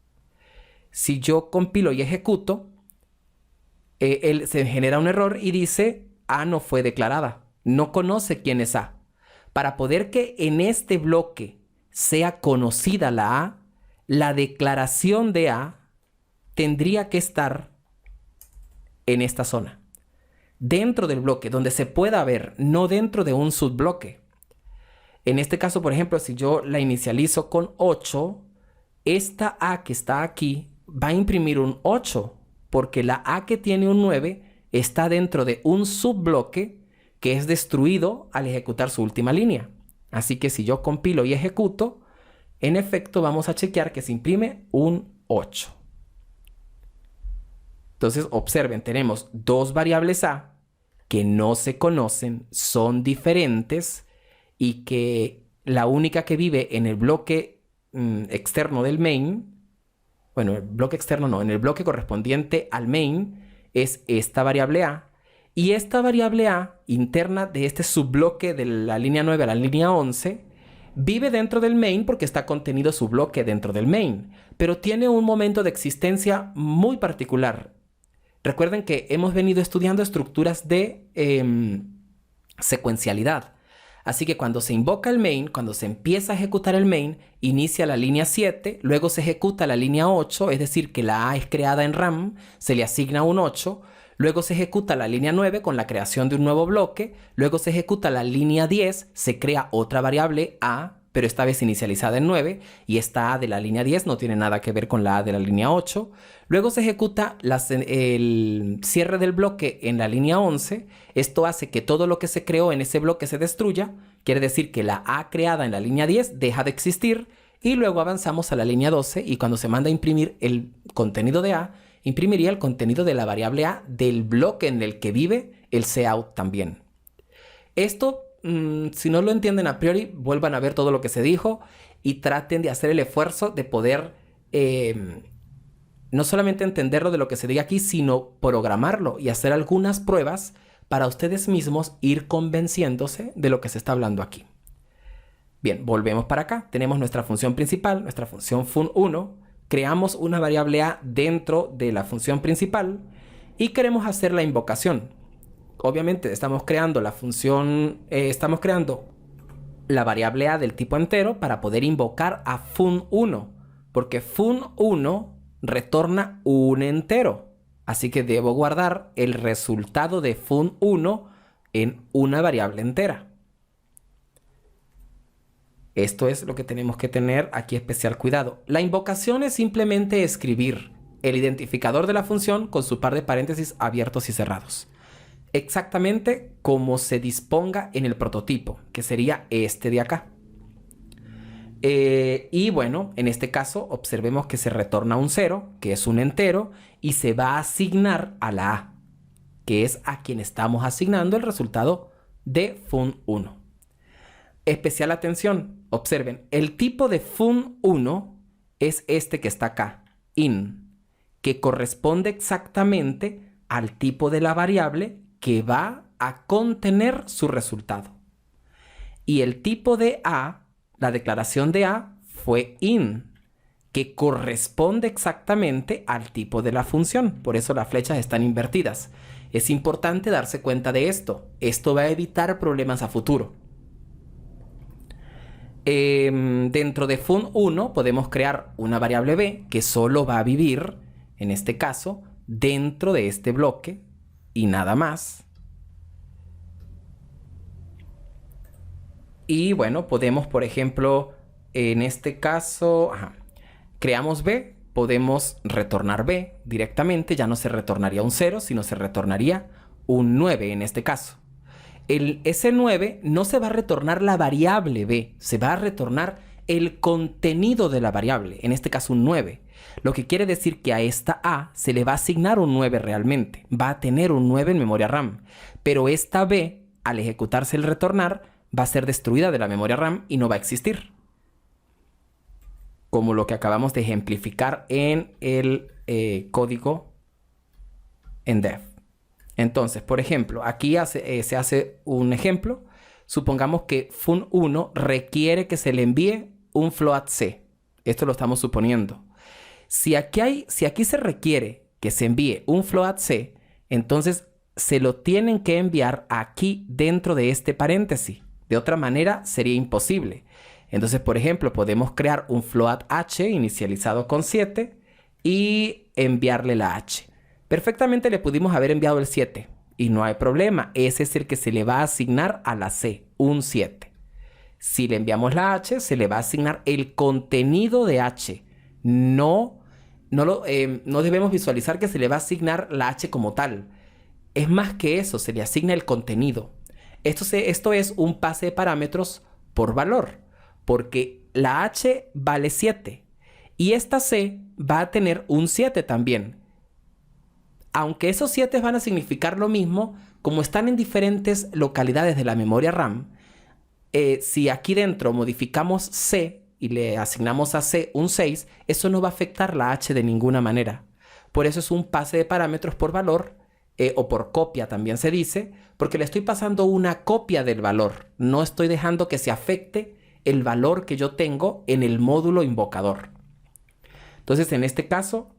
A: Si yo compilo y ejecuto, se genera un error y dice A no fue declarada. No conoce quién es A. Para poder que en este bloque sea conocida la A, la declaración de A tendría que estar en esta zona. Dentro del bloque, donde se pueda ver, no dentro de un subbloque. En este caso, por ejemplo, si yo la inicializo con 8, esta A que está aquí va a imprimir un 8, porque la A que tiene un 9 está dentro de un subbloque que es destruido al ejecutar su última línea. Así que si yo compilo y ejecuto, en efecto vamos a chequear que se imprime un 8. Entonces, observen, tenemos dos variables A que no se conocen, son diferentes, y que la única que vive en el bloque externo del main, bueno, el bloque externo no, en el bloque correspondiente al main es esta variable A, y esta variable A interna de este subbloque de la línea 9 a la línea 11 vive dentro del main porque está contenido su bloque dentro del main, pero tiene un momento de existencia muy particular. Recuerden que hemos venido estudiando estructuras de secuencialidad. Así que cuando se invoca el main, cuando se empieza a ejecutar el main, inicia la línea 7, luego se ejecuta la línea 8, es decir, que la A es creada en RAM, se le asigna un 8, luego se ejecuta la línea 9 con la creación de un nuevo bloque, luego se ejecuta la línea 10, se crea otra variable A, pero esta vez inicializada en 9, y esta A de la línea 10 no tiene nada que ver con la A de la línea 8. Luego se ejecuta el cierre del bloque en la línea 11. Esto hace que todo lo que se creó en ese bloque se destruya. Quiere decir que la A creada en la línea 10 deja de existir. Y luego avanzamos a la línea 12 y cuando se manda a imprimir el contenido de A, imprimiría el contenido de la variable A del bloque en el que vive el cout también. Esto, si no lo entienden a priori, vuelvan a ver todo lo que se dijo y traten de hacer el esfuerzo de poder no solamente entenderlo de lo que se diga aquí, sino programarlo y hacer algunas pruebas para ustedes mismos ir convenciéndose de lo que se está hablando aquí. Bien, volvemos para acá. Tenemos nuestra función principal, nuestra función fun1. Creamos una variable A dentro de la función principal y queremos hacer la invocación. Obviamente estamos creando la función, estamos creando la variable A del tipo entero para poder invocar a fun1, porque fun1 retorna un entero. Así que debo guardar el resultado de fun1 en una variable entera. Esto es lo que tenemos que tener aquí especial cuidado. La invocación es simplemente escribir el identificador de la función con su par de paréntesis abiertos y cerrados. Exactamente como se disponga en el prototipo, que sería este de acá. Y bueno, en este caso observemos que se retorna un 0, que es un entero, y se va a asignar a la A, que es a quien estamos asignando el resultado de fun1. Especial atención, observen, el tipo de fun1 es este que está acá, in, que corresponde exactamente al tipo de la variable que va a contener su resultado. Y el tipo de A la declaración de A fue in, que corresponde exactamente al tipo de la función. Por eso las flechas están invertidas. Es importante darse cuenta de esto. Esto va a evitar problemas a futuro. Dentro de fun1 podemos crear una variable b que solo va a vivir, en este caso, dentro de este bloque y nada más. Y bueno, podemos, por ejemplo, en este caso, creamos b, podemos retornar b directamente, ya no se retornaría un 0, sino se retornaría un 9 en este caso. Ese 9 no se va a retornar la variable b, se va a retornar el contenido de la variable, en este caso un 9. Lo que quiere decir que a esta a se le va a asignar un 9 realmente, va a tener un 9 en memoria RAM, pero esta b, al ejecutarse el retornar, va a ser destruida de la memoria RAM y no va a existir. Como lo que acabamos de ejemplificar en el código en dev. Entonces, por ejemplo, aquí se hace un ejemplo. Supongamos que fun1 requiere que se le envíe un float c. Esto lo estamos suponiendo. Si aquí se requiere que se envíe un float c, entonces se lo tienen que enviar aquí dentro de este paréntesis. De otra manera sería imposible. Entonces, por ejemplo, podemos crear un float h inicializado con 7 y enviarle la h. Perfectamente le pudimos haber enviado el 7 y no hay problema. Ese es el que se le va a asignar a la c, un 7. Si le enviamos la h, se le va a asignar el contenido de h. No debemos visualizar que se le va a asignar la h como tal. Es más que eso, se le asigna el contenido. Esto es un pase de parámetros por valor, porque la h vale 7 y esta c va a tener un 7 también. Aunque esos 7 van a significar lo mismo, como están en diferentes localidades de la memoria RAM, si aquí dentro modificamos c y le asignamos a c un 6, eso no va a afectar la h de ninguna manera. Por eso es un pase de parámetros por valor, o por copia también se dice, porque le estoy pasando una copia del valor. No estoy dejando que se afecte el valor que yo tengo en el módulo invocador. Entonces, en este caso,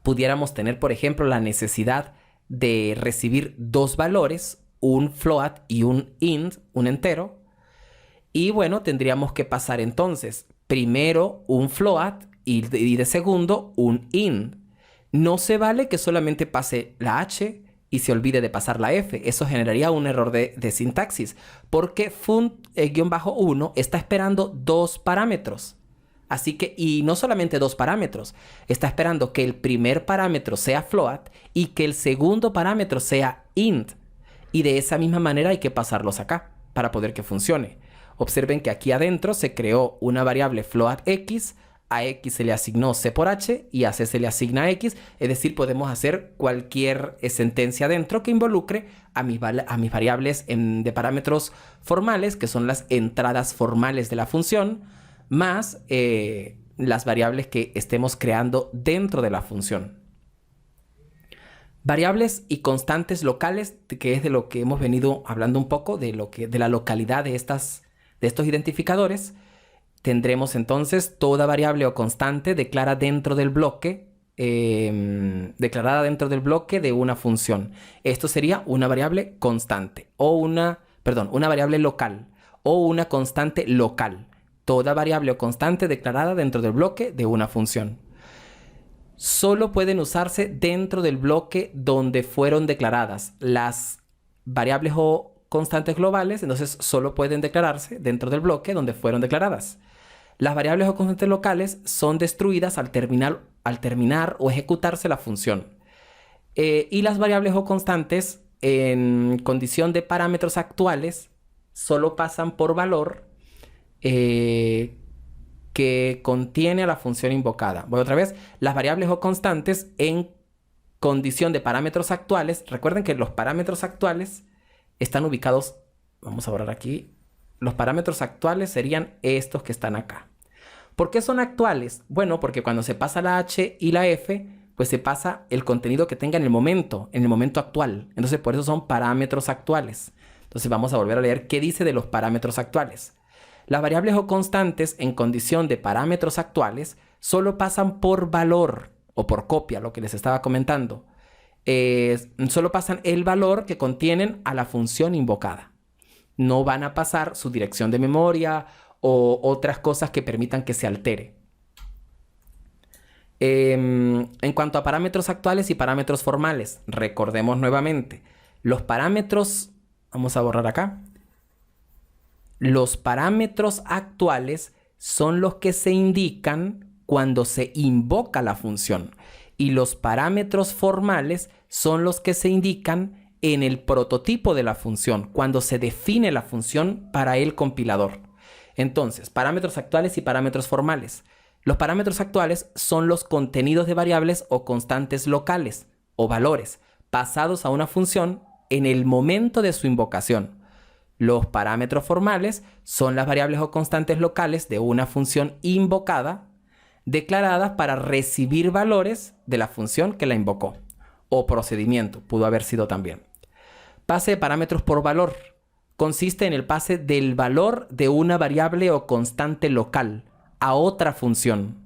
A: pudiéramos tener, por ejemplo, la necesidad de recibir dos valores, un float y un int, un entero. Y bueno, tendríamos que pasar entonces primero un float y de segundo un int. No se vale que solamente pase la h y se olvide de pasar la f. Eso generaría un error de sintaxis, porque fun-1 está esperando dos parámetros. Así que, y no solamente dos parámetros, está esperando que el primer parámetro sea float y que el segundo parámetro sea int. Y de esa misma manera hay que pasarlos acá para poder que funcione. Observen que aquí adentro se creó una variable float x, a x se le asignó c por h y a c se le asigna x. Es decir, podemos hacer cualquier sentencia dentro que involucre a mis variables de parámetros formales, que son las entradas formales de la función, más las variables que estemos creando dentro de la función. Variables y constantes locales, que es de lo que hemos venido hablando un poco, de la localidad de estos identificadores. Tendremos entonces toda variable o constante declarada dentro del bloque de una función. Esto sería una variable constante o una variable local o una constante local. Toda variable o constante declarada dentro del bloque de una función. Solo pueden usarse dentro del bloque donde fueron declaradas. Las variables o constantes globales, entonces solo pueden declararse dentro del bloque donde fueron declaradas. Las variables o constantes locales son destruidas al terminar o ejecutarse la función. Y las variables o constantes en condición de parámetros actuales solo pasan por valor que contiene a la función invocada. Voy otra vez. Las variables o constantes en condición de parámetros actuales. Recuerden que los parámetros actuales están ubicados. Vamos a borrar aquí. Los parámetros actuales serían estos que están acá. ¿Por qué son actuales? Bueno, porque cuando se pasa la h y la f, pues se pasa el contenido que tenga en el momento actual. Entonces, por eso son parámetros actuales. Entonces, vamos a volver a leer qué dice de los parámetros actuales. Las variables o constantes en condición de parámetros actuales solo pasan por valor o por copia, lo que les estaba comentando. Solo pasan el valor que contienen a la función invocada. No van a pasar su dirección de memoria o otras cosas que permitan que se altere. En cuanto a parámetros actuales y parámetros formales, recordemos nuevamente, los parámetros, vamos a borrar acá, los parámetros actuales son los que se indican cuando se invoca la función y los parámetros formales son los que se indican en el prototipo de la función, cuando se define la función para el compilador. Entonces, parámetros actuales y parámetros formales. Los parámetros actuales son los contenidos de variables o constantes locales o valores pasados a una función en el momento de su invocación. Los parámetros formales son las variables o constantes locales de una función invocada declaradas para recibir valores de la función que la invocó. O procedimiento, pudo haber sido también. Pase de parámetros por valor. Consiste en el pase del valor de una variable o constante local a otra función.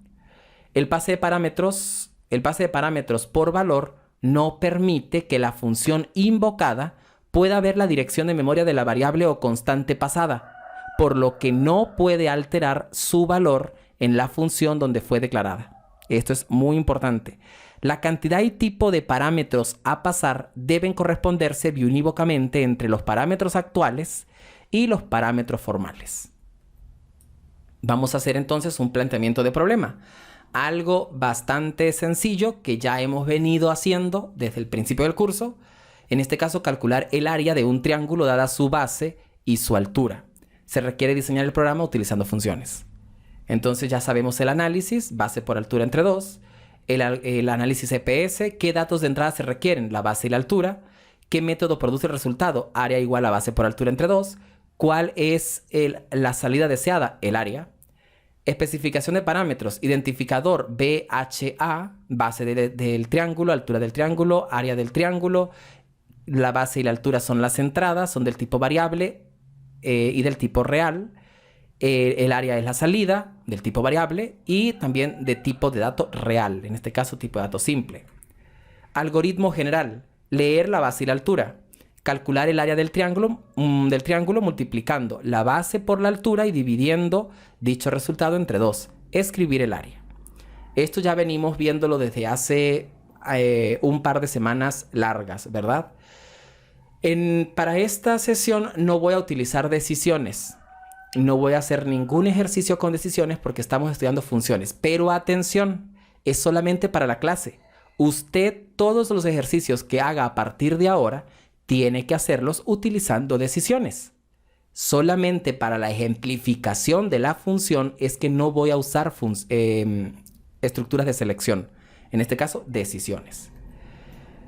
A: El pase de parámetros por valor no permite que la función invocada pueda ver la dirección de memoria de la variable o constante pasada, por lo que no puede alterar su valor en la función donde fue declarada. Esto es muy importante. La cantidad y tipo de parámetros a pasar deben corresponderse biunívocamente entre los parámetros actuales y los parámetros formales. Vamos a hacer entonces un planteamiento de problema. Algo bastante sencillo que ya hemos venido haciendo desde el principio del curso. En este caso, calcular el área de un triángulo dada su base y su altura. Se requiere diseñar el programa utilizando funciones. Entonces ya sabemos el análisis, base por altura entre 2. El análisis EPS, qué datos de entrada se requieren, la base y la altura. Qué método produce el resultado, área igual a base por altura entre 2. ¿Cuál es la salida deseada? El área. Especificación de parámetros. Identificador BHA, base del triángulo, altura del triángulo, área del triángulo. La base y la altura son las entradas, son del tipo variable y del tipo real. El área es la salida del tipo variable y también de tipo de dato real, en este caso tipo de dato simple. Algoritmo general. Leer la base y la altura. Calcular el área del triángulo multiplicando la base por la altura y dividiendo dicho resultado entre 2. Escribir el área. Esto ya venimos viéndolo desde hace un par de semanas largas, ¿verdad? Para esta sesión no voy a utilizar decisiones. No voy a hacer ningún ejercicio con decisiones porque estamos estudiando funciones. Pero atención, es solamente para la clase. Usted todos los ejercicios que haga a partir de ahora tiene que hacerlos utilizando decisiones. Solamente para la ejemplificación de la función es que no voy a usar estructuras de selección. En este caso, decisiones.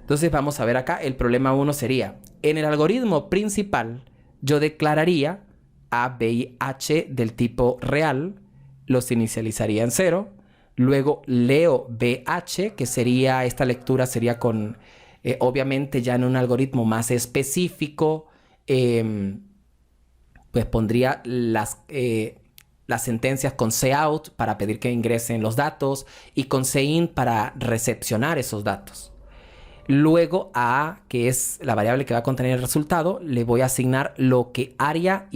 A: Entonces vamos a ver acá, el problema 1 sería, en el algoritmo principal yo declararía A, B y H del tipo real, los inicializaría en 0, luego leo BH, que sería, esta lectura sería con, obviamente ya en un algoritmo más específico, pues pondría las sentencias con cout para pedir que ingresen los datos y con coin para recepcionar esos datos. Luego a A, que es la variable que va a contener el resultado, le voy a asignar lo que área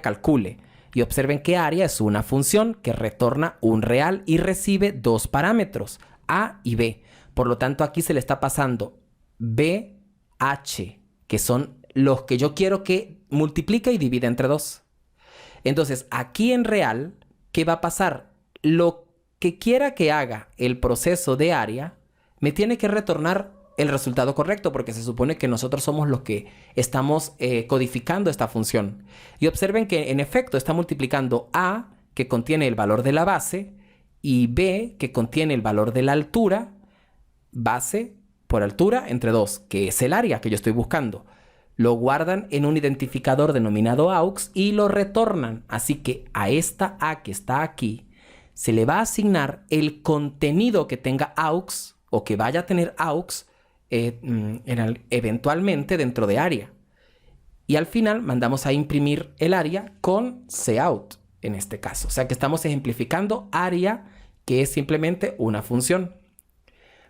A: calcule. Y observen que área es una función que retorna un real y recibe dos parámetros, A y B. Por lo tanto, aquí se le está pasando BH, que son los que yo quiero que multiplique y divida entre 2. Entonces, aquí en real, ¿qué va a pasar? Lo que quiera que haga el proceso de área, me tiene que retornar el resultado correcto porque se supone que nosotros somos los que estamos codificando esta función. Y observen que en efecto está multiplicando A, que contiene el valor de la base, y B, que contiene el valor de la altura, base por altura entre 2, que es el área que yo estoy buscando. Lo guardan en un identificador denominado aux y lo retornan. Así que a esta A que está aquí se le va a asignar el contenido que tenga aux o que vaya a tener aux eventualmente dentro de área. Y al final mandamos a imprimir el área con cout en este caso. O sea que estamos ejemplificando área, que es simplemente una función.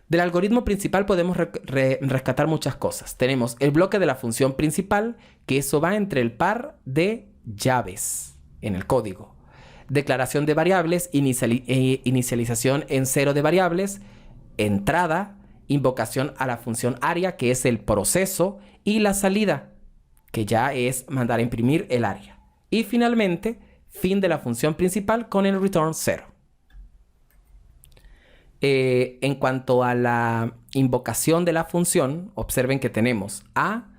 A: Del algoritmo principal podemos rescatar muchas cosas. Tenemos el bloque de la función principal, que eso va entre el par de llaves en el código. Declaración de variables, inicialización en cero de variables, entrada, invocación a la función área, que es el proceso, y la salida, que ya es mandar a imprimir el área. Y finalmente, fin de la función principal con el return 0. En cuanto a la invocación de la función, observen que tenemos a,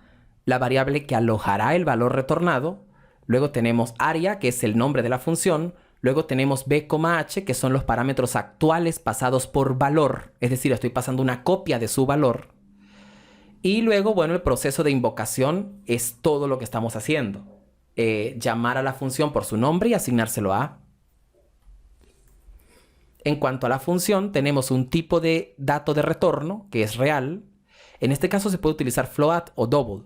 A: la variable que alojará el valor retornado. Luego tenemos área, que es el nombre de la función. Luego tenemos b, h, que son los parámetros actuales pasados por valor. Es decir, estoy pasando una copia de su valor. Y luego, bueno, el proceso de invocación es todo lo que estamos haciendo. Llamar a la función por su nombre y asignárselo a. En cuanto a la función, tenemos un tipo de dato de retorno, que es real. En este caso se puede utilizar float o double.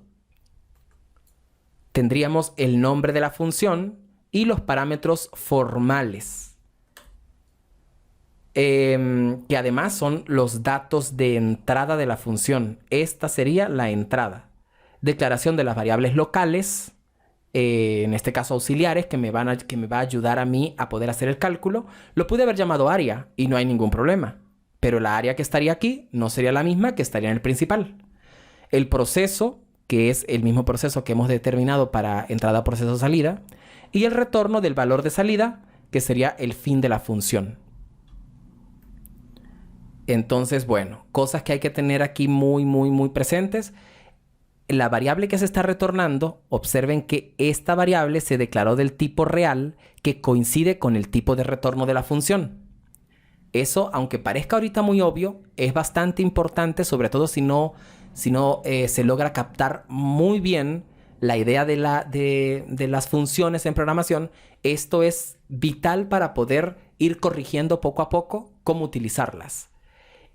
A: Tendríamos el nombre de la función y los parámetros formales, que además son los datos de entrada de la función. Esta sería la entrada. Declaración de las variables locales, en este caso auxiliares, que me va a ayudar a mí a poder hacer el cálculo. Lo pude haber llamado área y no hay ningún problema, pero la área que estaría aquí no sería la misma que estaría en el principal. El proceso, que es el mismo proceso que hemos determinado para entrada, proceso, salida, y el retorno del valor de salida, que sería el fin de la función. Entonces, bueno, cosas que hay que tener aquí muy presentes. La variable que se está retornando, observen que esta variable se declaró del tipo real, que coincide con el tipo de retorno de la función. Eso, aunque parezca ahorita muy obvio, es bastante importante, sobre todo si no se logra captar muy bien la idea de las funciones en programación. Esto es vital para poder ir corrigiendo poco a poco cómo utilizarlas.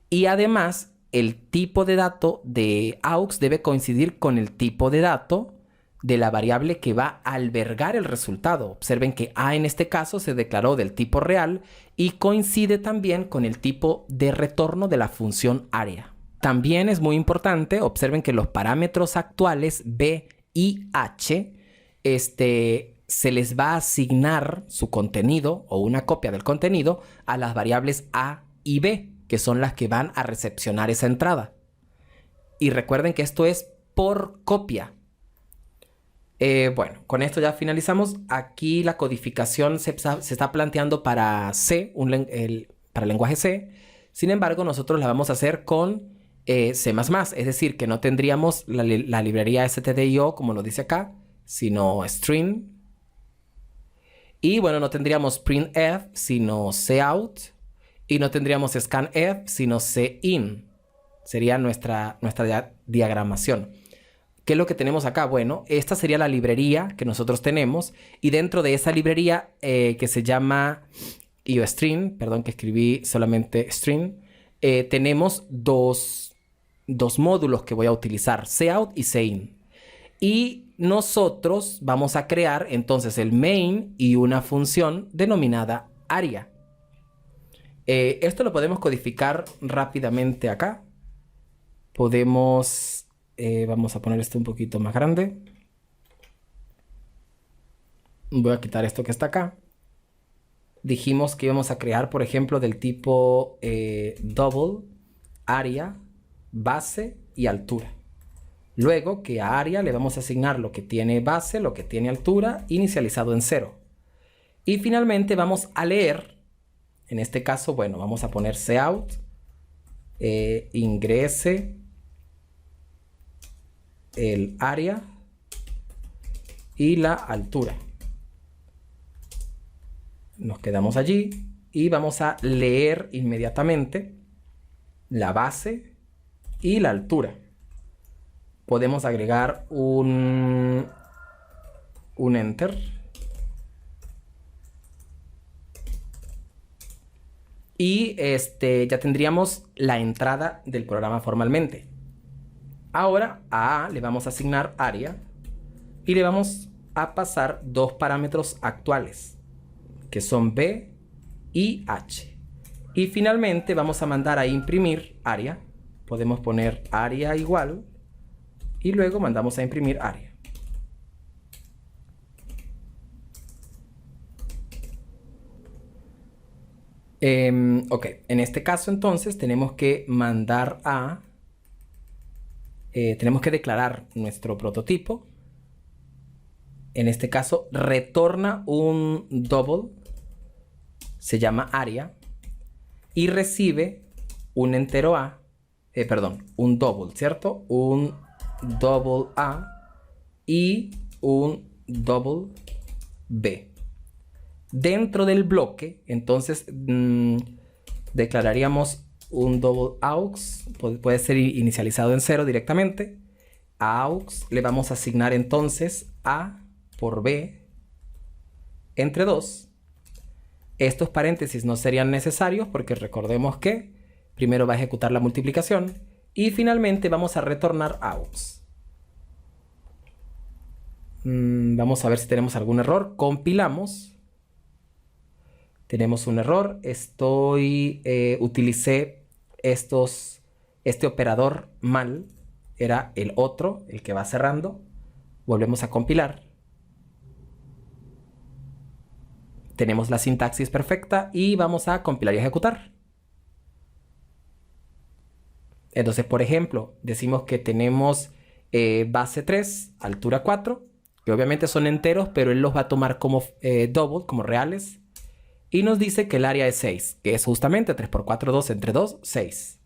A: Y además, el tipo de dato de aux debe coincidir con el tipo de dato de la variable que va a albergar el resultado. Observen que a en este caso se declaró del tipo real y coincide también con el tipo de retorno de la función área. También es muy importante, observen que los parámetros actuales b y h, se les va a asignar su contenido o una copia del contenido a las variables a y b, que son las que van a recepcionar esa entrada. Y recuerden que esto es por copia. Bueno, con esto ya finalizamos. Aquí la codificación se está planteando para C, para el lenguaje C. Sin embargo, nosotros la vamos a hacer con C++. Es decir, que no tendríamos la librería stdio, como lo dice acá, sino string. Y bueno, no tendríamos printf, sino cout. Y no tendríamos scanf, sino cin. Sería nuestra diagramación. ¿Qué es lo que tenemos acá? Bueno, esta sería la librería que nosotros tenemos. Y dentro de esa librería que se llama iostring, perdón que escribí solamente string, tenemos dos módulos que voy a utilizar, cout y cin. Y nosotros vamos a crear entonces el main y una función denominada área. Esto lo podemos codificar rápidamente acá. Podemos, vamos a poner esto un poquito más grande. Voy a quitar esto que está acá. Dijimos que íbamos a crear, por ejemplo, del tipo double, área, base y altura. Luego que a área le vamos a asignar lo que tiene base, lo que tiene altura, inicializado en 0. Y finalmente vamos a leer. En este caso, bueno, vamos a poner cout, ingrese el área y la altura. Nos quedamos allí y vamos a leer inmediatamente la base y la altura. Podemos agregar un enter. Y ya tendríamos la entrada del programa formalmente. Ahora a le vamos a asignar área. y le vamos a pasar dos parámetros actuales, que son B y H. Y finalmente vamos a mandar a imprimir área. Podemos poner área igual y luego mandamos a imprimir área. Ok, en este caso entonces tenemos que mandar a... tenemos que declarar nuestro prototipo. En este caso retorna un double, se llama área, y recibe un entero A, un double, ¿cierto? Un double A y un double B. Dentro del bloque, entonces, declararíamos un double aux, puede ser inicializado en 0 directamente. A aux le vamos a asignar entonces A por B entre 2. Estos paréntesis no serían necesarios porque recordemos que primero va a ejecutar la multiplicación y finalmente vamos a retornar aux. Vamos a ver si tenemos algún error. Compilamos. Tenemos un error. Utilicé este operador mal. Era el otro, el que va cerrando. Volvemos a compilar. Tenemos la sintaxis perfecta y vamos a compilar y ejecutar. Entonces, por ejemplo, decimos que tenemos base 3, altura 4, que obviamente son enteros, pero él los va a tomar como double, como reales. Y nos dice que el área es 6, que es justamente 3 por 4, 2 entre 2, 6.